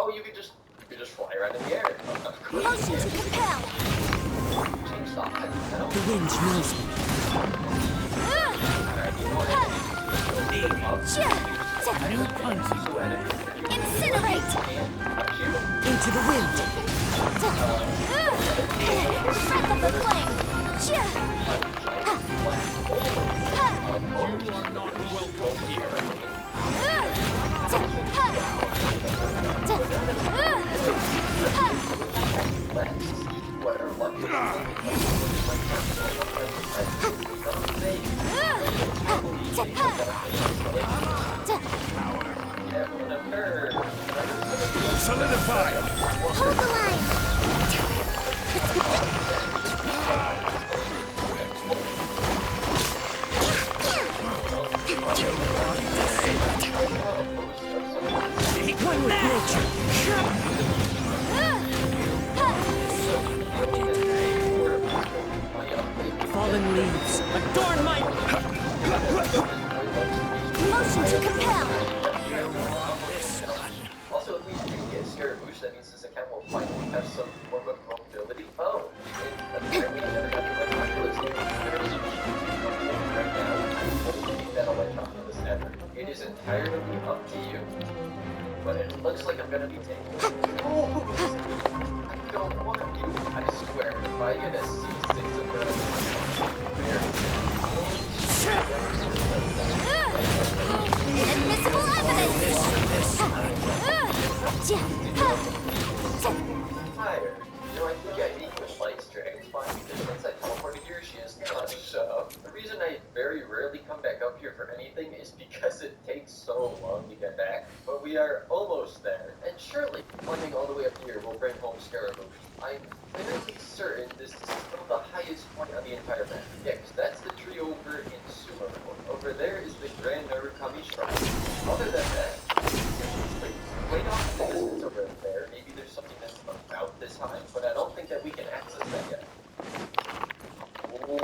Oh, you could just fly around in the air. Motion to compel. Change the height. The wind knows me. New punching. Incinerate. Into the wind. Breath of the flame. You are not welcome here. Solidify. Hold the line. One with nature. Fallen leaves adorn my. Motion to compel. Also, if we do get Scaramouche, that means this account will finally have some form of mobility. Oh, and apparently I never got to let my list. Right now, I won't take that electron ever. It is entirely up to you. But it looks like I'm gonna be taking it. Oh, I don't want you. I swear, if I get a C6 of that, Admissible evidence. Fire. You know, I think I need with Light's Dragon's fine because once I teleported here, she is not. So, the reason I very rarely come back up here for anything is because it takes so long to get back. But we are almost there. And surely, climbing all the way up here will bring home Scaramouche. I'm fairly certain this is still the highest point on the entire map. Yeah, because that's the tree over in Sumer. Over there is the Grand Narukami Shrine. Other than that, like, way off in the distance over there, maybe there's something that's about this high, but I don't think that we can access that yet. Oh,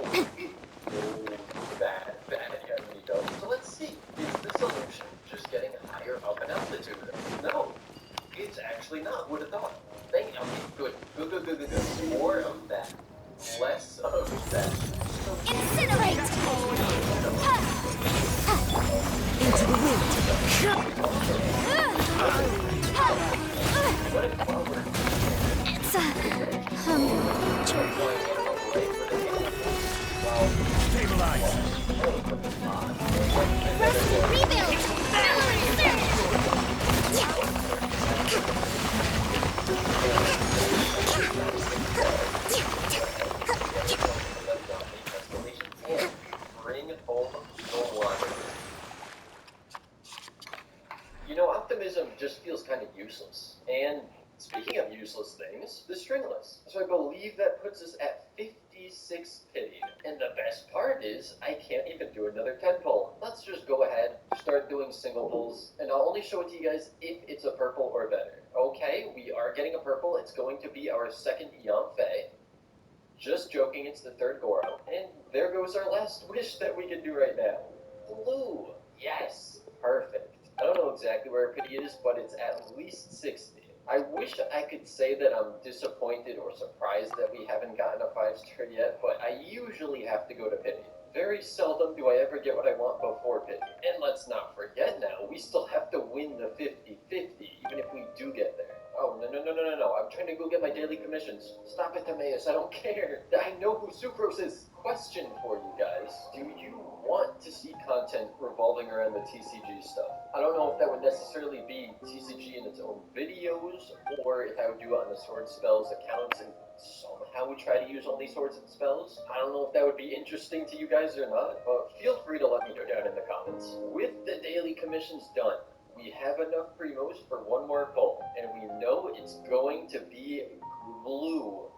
bad idea, Nico. So let's see, is the solution just getting higher up in altitude? No, it's actually not. Would have thought. Okay, good. More of that. Less of that. Incinerate. Into the wind. It's Stabilize. Rest and rebuild. Bring home the water. You know, optimism just feels kind of useless. And speaking of useless things, the stringless. So I believe that puts us at 56 pity. And the best part is, I can't even do another 10 pull. Let's just go ahead, start doing single pulls, and I'll only show it to you guys if it's a purple or better. Okay, we are getting a purple. It's going to be our second Yamfei. Just joking, it's the third Goro. And there goes our last wish that we can do right now. Blue. Yes. Perfect. I don't know exactly where pity is, but it's at least 60. I wish I could say that I'm disappointed or surprised that we haven't gotten a 5-star yet, but I usually have to go to pity. Very seldom do I ever get what I want before pity. And let's not forget now, we still have to win the 50-50, even if we do get there. Oh, no. I'm trying to go get my daily commissions. Stop it, Timaeus. I don't care. I know who Sucrose is. Question for you guys. Do you want to see content revolving around the TCG stuff? I don't know if that would necessarily be TCG in its own videos, or if I would do it on the Sword Spells accounts and somehow we try to use only swords and spells. I don't know if that would be interesting to you guys or not, but feel free to let me know down in the comments. With the daily commissions done, we have enough primos for one more pull, and we know it's going to be blue,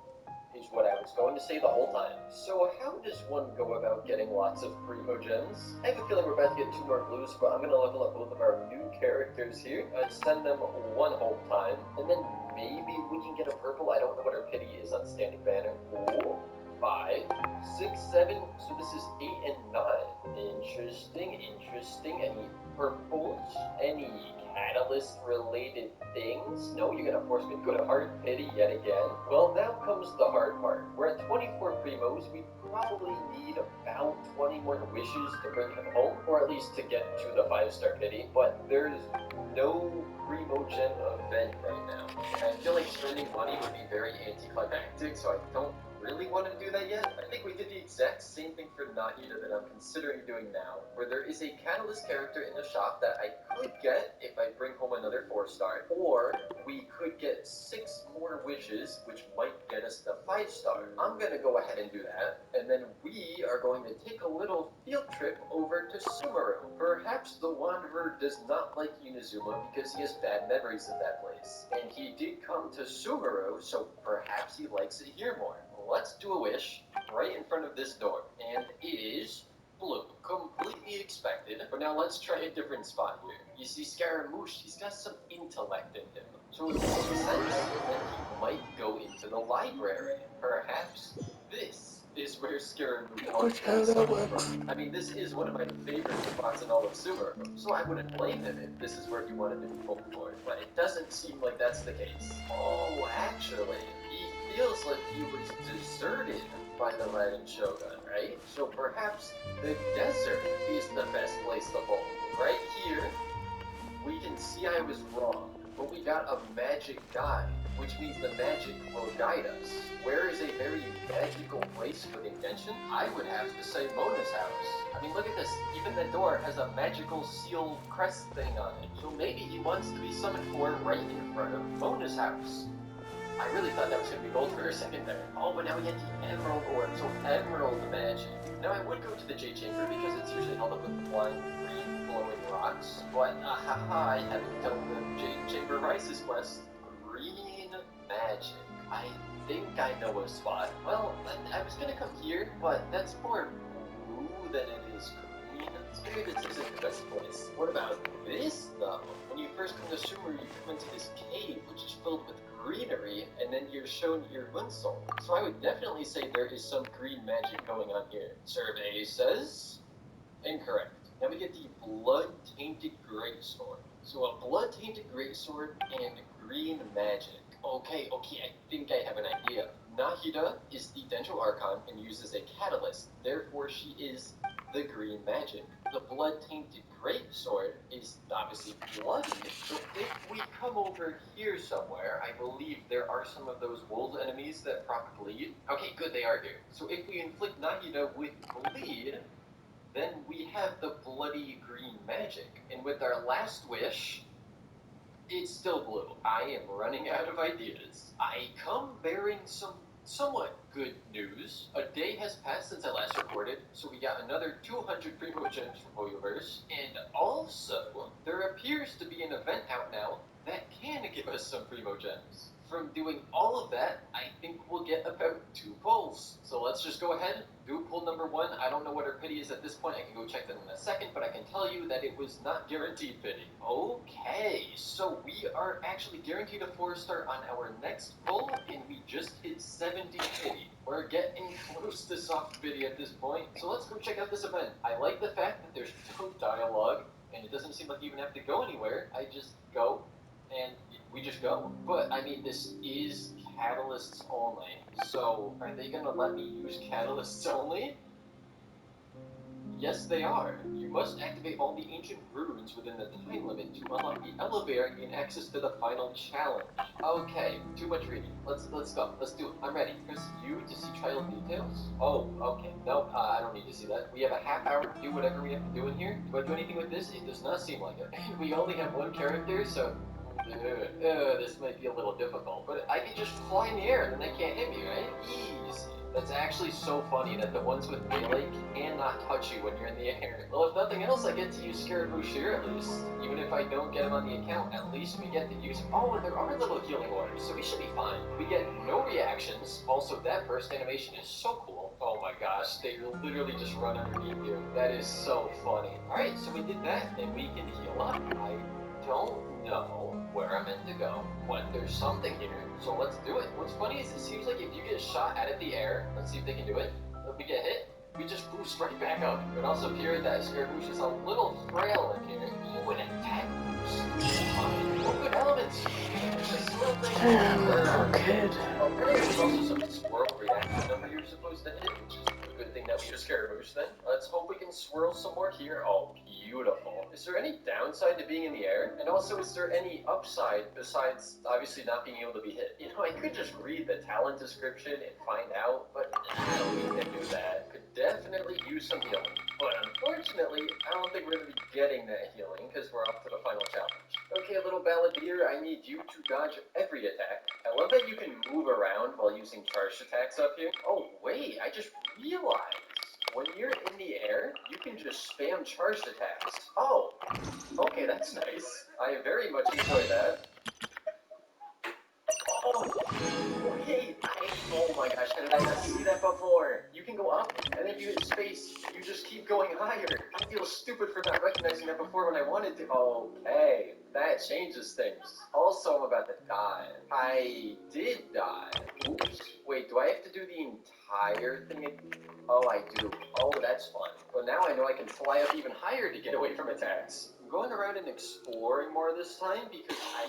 is what I was going to say the whole time. So how does one go about getting lots of primo gems? I have a feeling we're about to get 2 more blues, but I'm going to level up both of our new characters here, send them one whole time, and then maybe we can get a purple. I don't know what our pity is on standing banner. 4, 5, 6, 7, so this is 8 and 9. Interesting. Any purples? Any catalyst related things? heals. No, you're gonna force me to go to Hard Pity yet again. Well, now comes the hard part. We're at 24 primos. We probably need about 20 more wishes to bring him home, or at least to get to the 5-star pity. But there's no primogen event right now. I feel like spending money would be very anticlimactic, so I don't really want to do that yet. I think we did the exact same thing for Nahida that I'm considering doing now, where there is a catalyst character in the shop that I could get if I bring home another 4-star, or we could get 6 more wishes, which might get us the 5-star. I'm gonna go ahead and do that, and then we are going to take a little field trip over to Sumeru. Perhaps the Wanderer does not like Inazuma because he has bad memories of that place, and he did come to Sumeru, so perhaps he likes it here more. Let's do a wish right in front of this door, and it is blue. Completely expected. But now let's try a different spot here. You see Scaramouche, he's got some intellect in him. So it makes sense that he might go into the library. Perhaps this is where Scaramouche wants to be. I mean, this is one of my favorite spots in all of Sumeru, so I wouldn't blame him if this is where he wanted to be home for. But it doesn't seem like that's the case. Oh, actually, he feels like he was deserted by the Red Shogun, right? So perhaps the desert is the best place to hold. Right here, we can see I was wrong, but we got a magic guide, which means the magic will guide us. Where is a very magical place for the Genshin? I would have to say Mona's house. I mean, look at this. Even the door has a magical seal crest thing on it. So maybe he wants to be summoned for right in front of Mona's house. I really thought that was going to be gold for a second there. Oh, but now we get the Emerald Orb, so Emerald Magic. Now I would go to the Jade Chamber because it's usually held up with flying green glowing rocks, but I haven't done the Jade Chamber Rises quest. Green Magic. I think I know a spot. Well, I was going to come here, but that's more blue than it is green. It's maybe this isn't the best place. What about this, though? When you first come to Sumeru, you come into this cave, which is filled with greenery, and then you're shown your moon soul. So I would definitely say there is some green magic going on here. Survey says incorrect. Now we get the blood-tainted greatsword. So a blood-tainted greatsword and green magic. Okay, I think I have an idea. Nahida is the Dendro Archon and uses a catalyst, therefore she is the green magic. The blood-tainted greatsword is obviously bloody, so if we come over here somewhere, I believe there are some of those wolf enemies that proc bleed. Okay, good, they are here. So if we inflict Nahida with bleed, then we have the bloody green magic. And with our last wish, it's still blue. I am running out of ideas. I come bearing some somewhat good news. A day has passed since I last recorded, so we got another 200 Primo Gems from Hoyoverse, and also, there appears to be an event out now that can give us some Primo Gems. From doing all of that, I think we'll get about 2 pulls. So let's just go ahead, do pull number 1. I don't know what our pity is at this point, I can go check that in a second, but I can tell you that it was not guaranteed pity. Okay, so we are actually guaranteed a 4-star on our next pull, and we just hit 70 pity. We're getting close to soft pity at this point, so let's go check out this event. I like the fact that there's no dialogue, and it doesn't seem like you even have to go anywhere. I just go, and we just go. But, I mean, this is catalysts only, so are they gonna let me use catalysts only? Yes, they are. You must activate all the ancient runes within the time limit to unlock the elevator and gain access to the final challenge. Okay, too much reading. Let's go. Let's do it. I'm ready. Press U to see trial details. Oh, okay. Nope, I don't need to see that. We have a half hour to do whatever we have to do in here. Do I do anything with this? It does not seem like it. We only have 1 character, so this might be a little difficult, but I can just fly in the air and then they can't hit me, right? Easy. That's actually so funny that the ones with melee cannot touch you when you're in the air. Well, if nothing else, I get to use Scaramouche here at least. Even if I don't get him on the account, at least we get to use him. Oh, and there are little healing orders, so we should be fine. We get no reactions. Also, that burst animation is so cool. Oh my gosh, they literally just run underneath you. That is so funny. Alright, so we did that, and we can heal up. I don't know where I'm meant to go, but there's something here, so let's do it. What's funny is it seems like if you get shot out of the air, let's see if they can do it. If we get hit, we just boost right back up. But also here, that Scaramouche is a little frail in here. Ooh, an attack boost. Fine. Oh, good elements. Damn, poor kid. Apparently there's also some swirl reaction number you're supposed to hit, which is a good thing that we use Scaramouche then. Let's hope we can swirl some more here. Oh, beautiful. Is there any downside to being in the air? And also, is there any upside besides obviously not being able to be hit? You know, I could just read the talent description and find out, but I don't need to do that. Could definitely use some healing. But unfortunately, I don't think we're going to be getting that healing because we're off to the final challenge. Okay, little balladeer, I need you to dodge every attack. I love that you can move around while using charged attacks up here. Oh, wait, I just realized. When you're in the air, you can just spam charged attacks. Oh, okay, that's nice. I very much enjoy that. Oh, wait, oh my gosh, how did I not see that before? You can go up, and then you hit space, you just keep going higher. I feel stupid for not recognizing that before when I wanted to. Okay, that changes things. Also, I'm about to die. I did die. Oops. Wait, do I have to do the entire thing? Oh, I do. Oh, that's fun. Well, now I know I can fly up even higher to get away from attacks. I'm going around and exploring more this time because I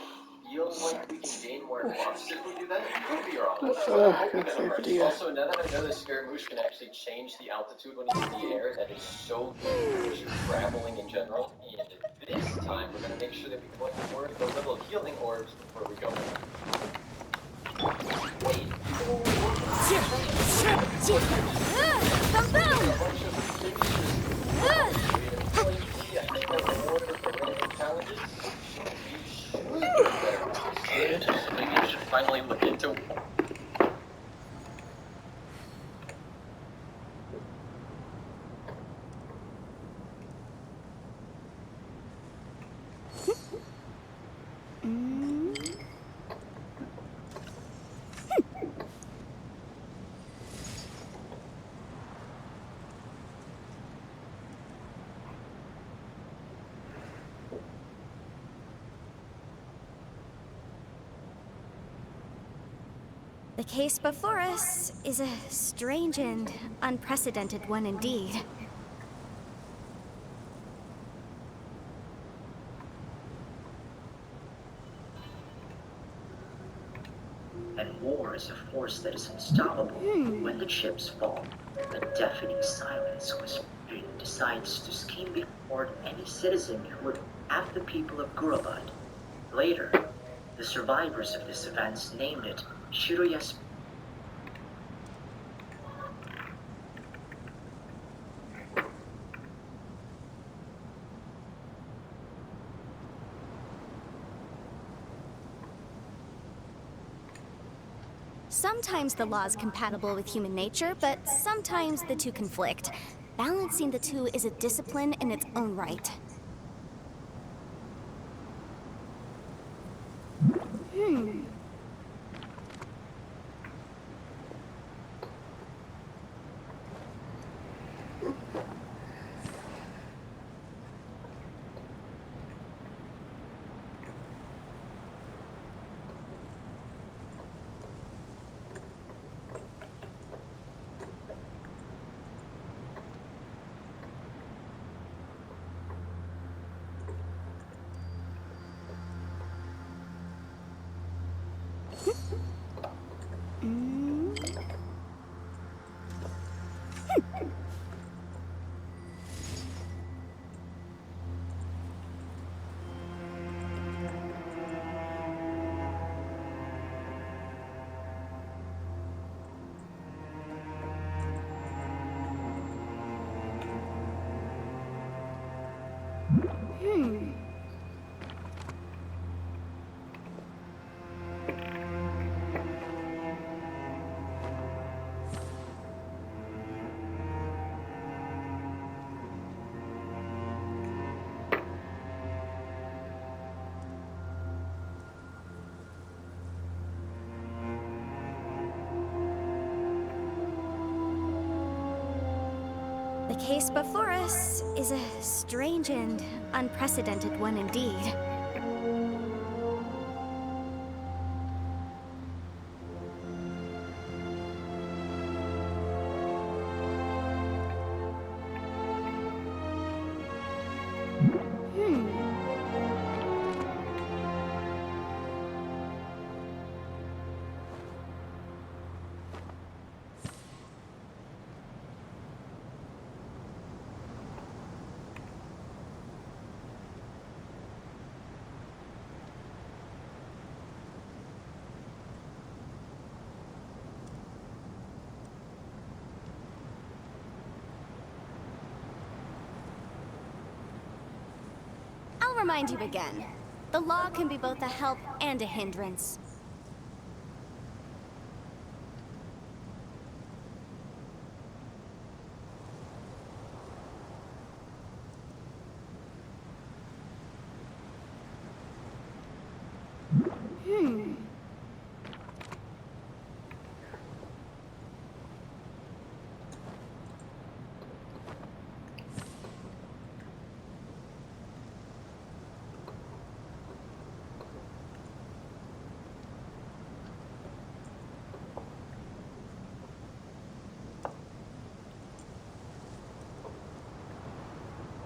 feel like we can gain more buffs if we do that. Could be wrong. But I'm hoping that I'm right. Also, now that I know that Scaramouche can actually change the altitude when he's in the air, that is so good for just traveling in general. And this time, we're going to make sure that we collect more of the little healing orbs before we go. Wait. Boom, boom! Kid. Maybe I should finally look into. The case before us is a strange and unprecedented one indeed. And war is a force that is unstoppable when the chips fall. A deafening silence whispered decides to scheme before any citizen who would have the people of Gurabad. Later, the survivors of this event named it Shiroyas. Sometimes the law is compatible with human nature, but sometimes the two conflict. Balancing the two is a discipline in its own right. The case before us is a strange and unprecedented one indeed. remind you again. The law can be both a help and a hindrance.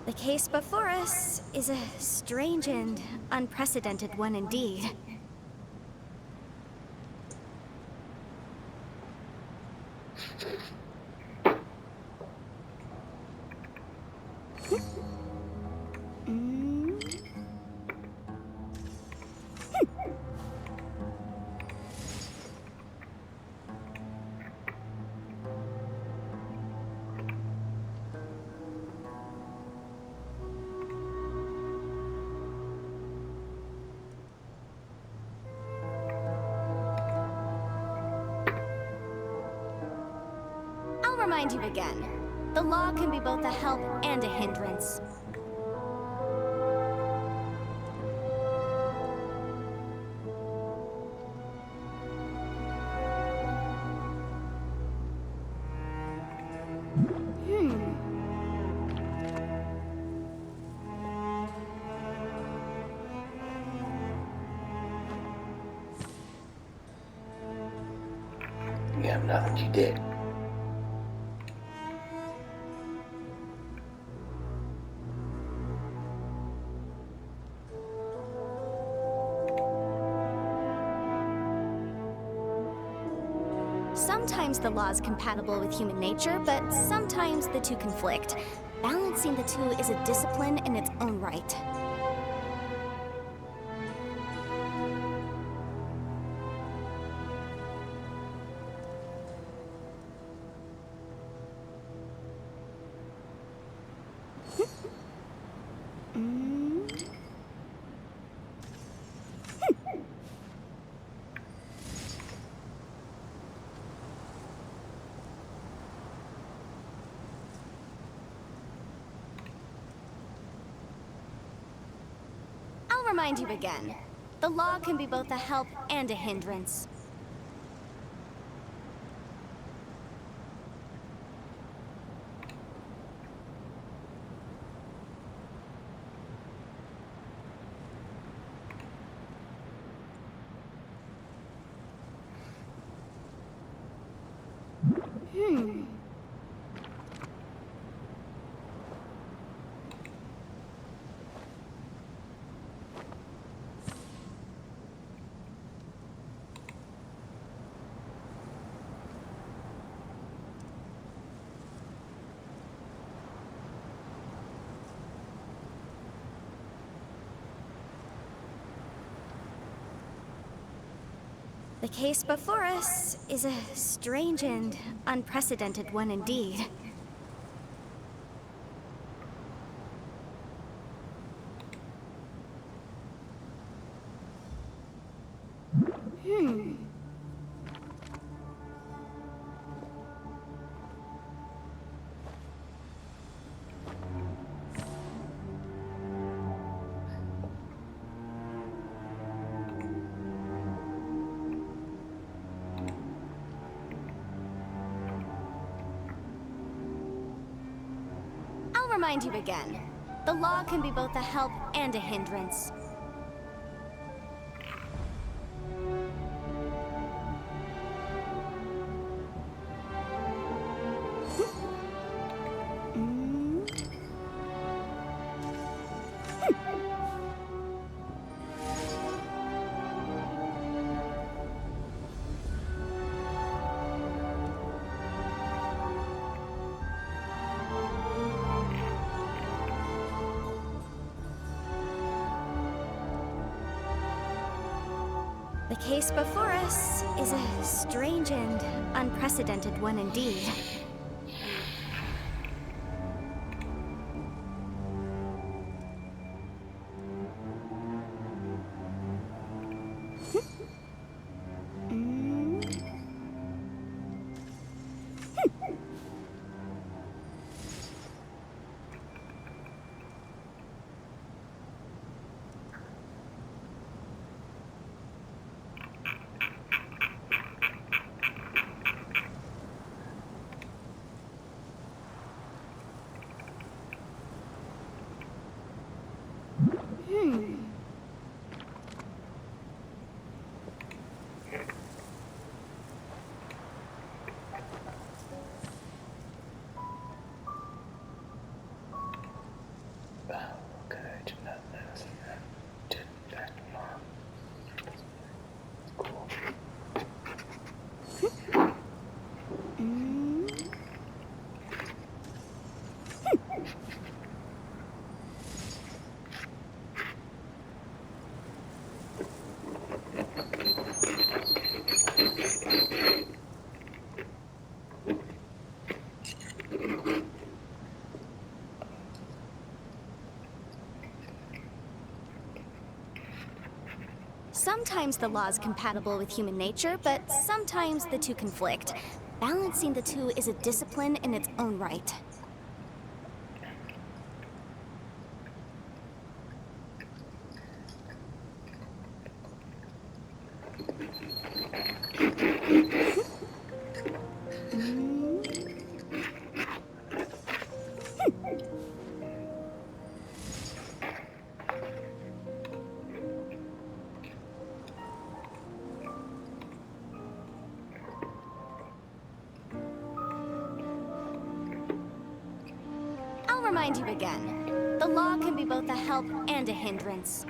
The case before us is a strange and unprecedented one indeed. I'll remind you again. The law can be both a help and a hindrance. You have nothing you did. Sometimes the law is compatible with human nature, but sometimes the two conflict. Balancing the two is a discipline in its own right. I'll remind you again. The law can be both a help and a hindrance. The case before us is a strange and unprecedented one indeed. I'll remind you again. The law can be both a help and a hindrance. The case before us is a strange and unprecedented one indeed. Sometimes the law is compatible with human nature, but sometimes the two conflict. Balancing the two is a discipline in its own right. I'll remind you again. The law can be both a help and a hindrance.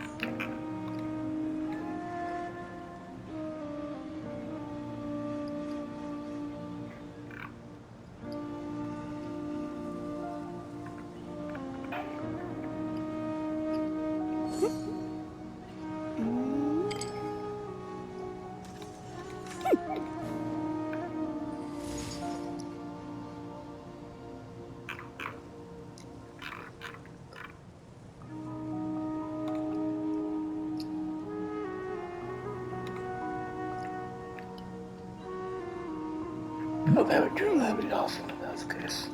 Oh, that would be awesome if that's the case.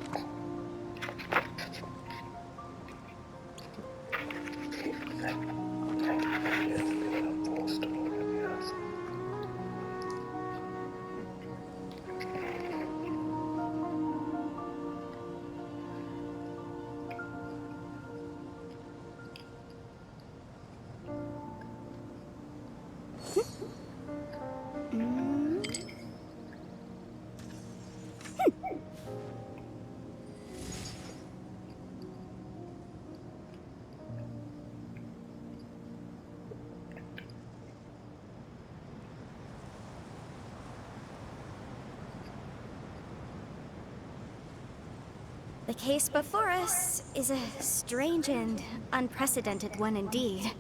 The case before us is a strange and unprecedented one indeed.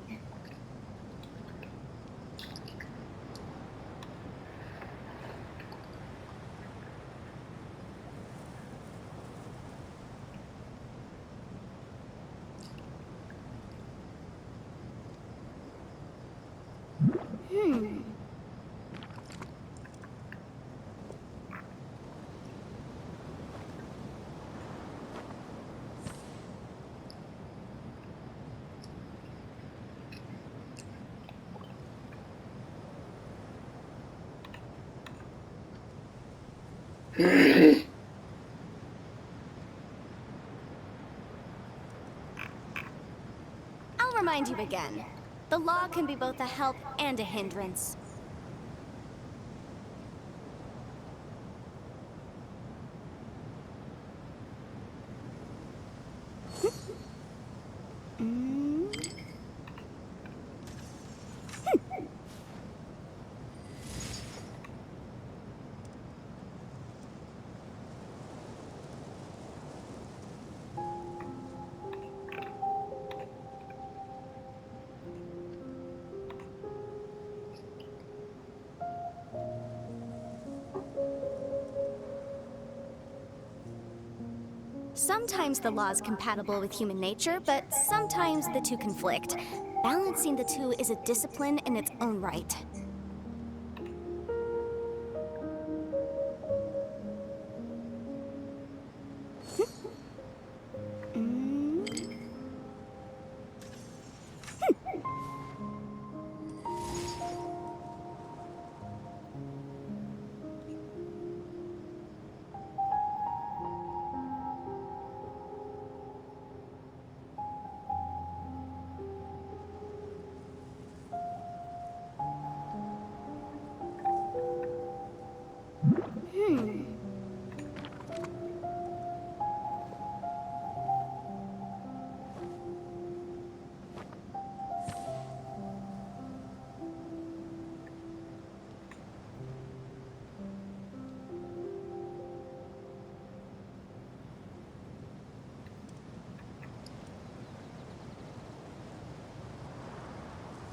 I'll remind you again. The law can be both a help and a hindrance. Sometimes the law is compatible with human nature, but sometimes the two conflict. Balancing the two is a discipline in its own right.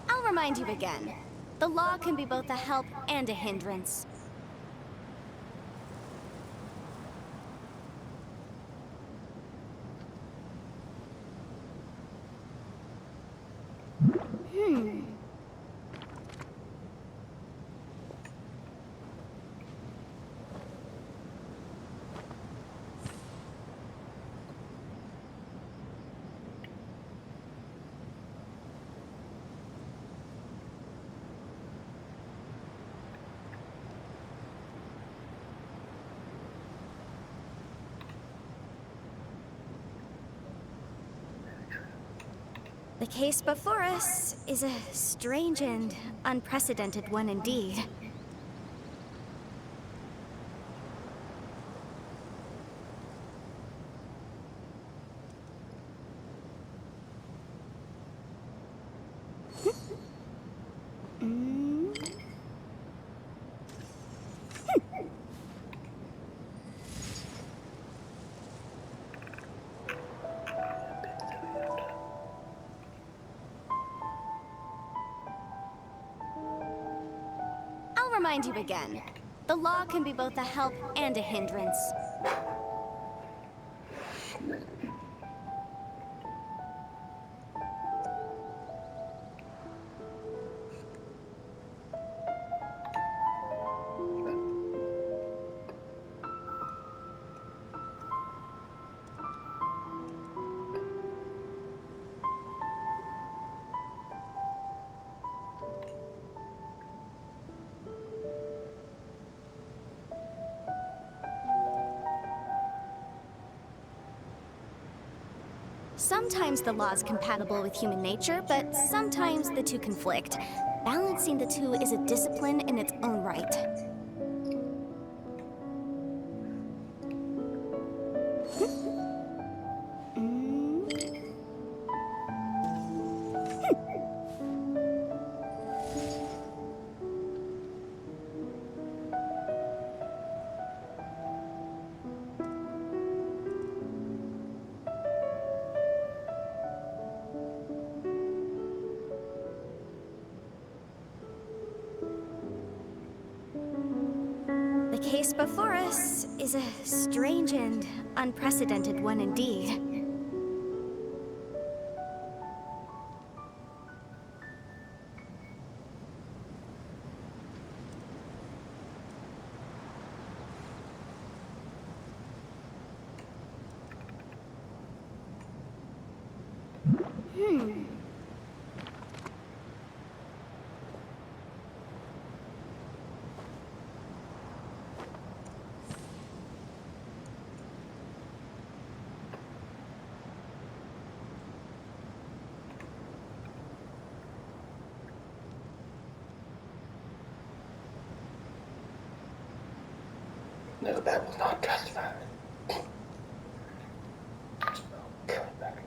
I'll remind you again. The law can be both a help and a hindrance. The case before us is a strange and unprecedented one indeed. I'll remind you again. The law can be both a help and a hindrance. Sometimes the law is compatible with human nature, but sometimes the two conflict. Balancing the two is a discipline in its own right. The case before us is a strange and unprecedented one indeed. No, that was not justified. Coming back.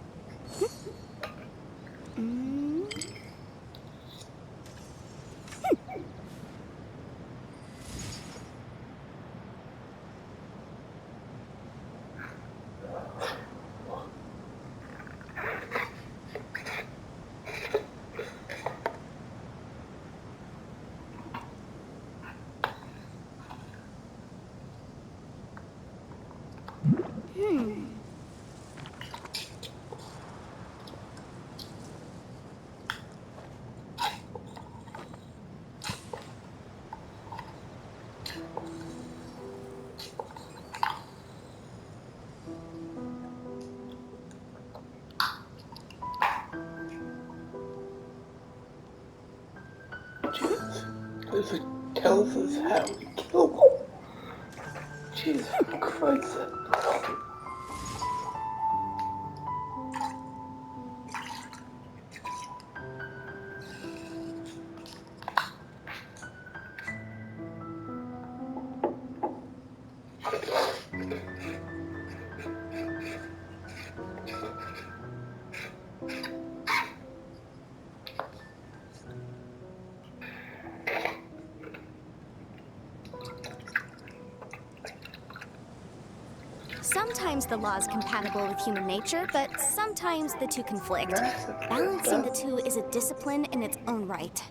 Because it tells us how to kill them. Jesus Christ. Sometimes the law is compatible with human nature, but sometimes the two conflict. Balancing the two is a discipline in its own right.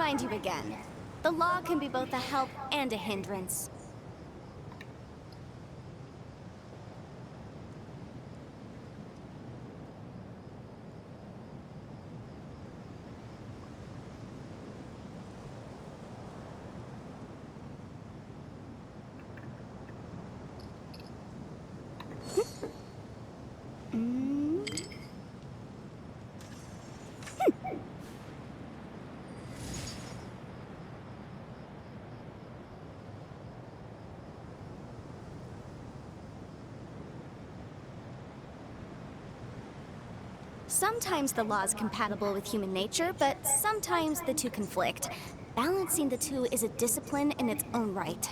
remind you again. The law can be both a help and a hindrance. Sometimes the law is compatible with human nature, but sometimes the two conflict. Balancing the two is a discipline in its own right.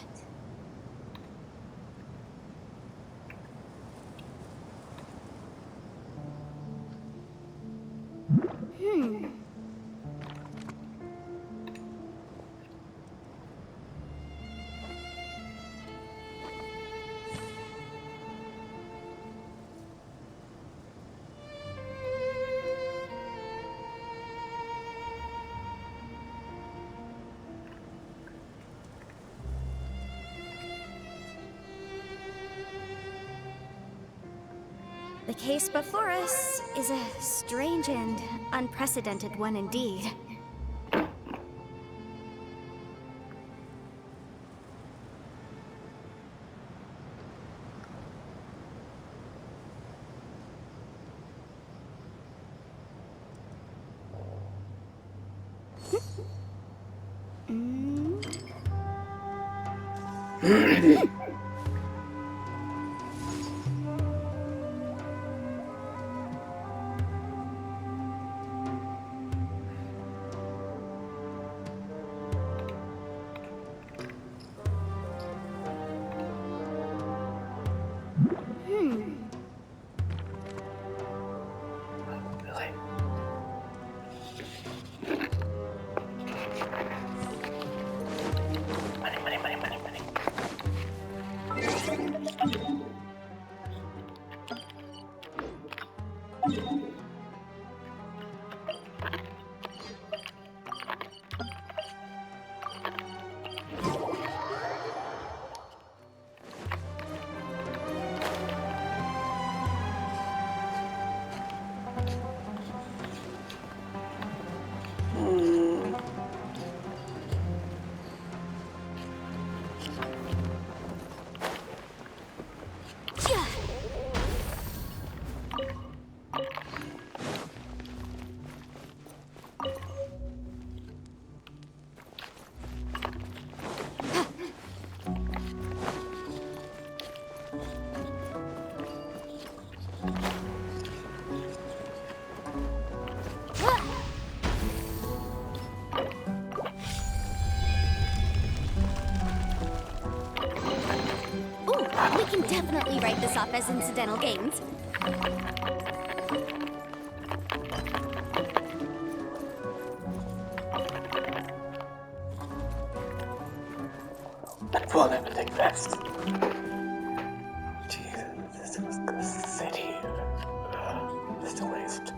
The case before us is a strange and unprecedented one indeed. We can definitely write this off as incidental gains. That will everything best. Jesus, this was the city. Just a waste.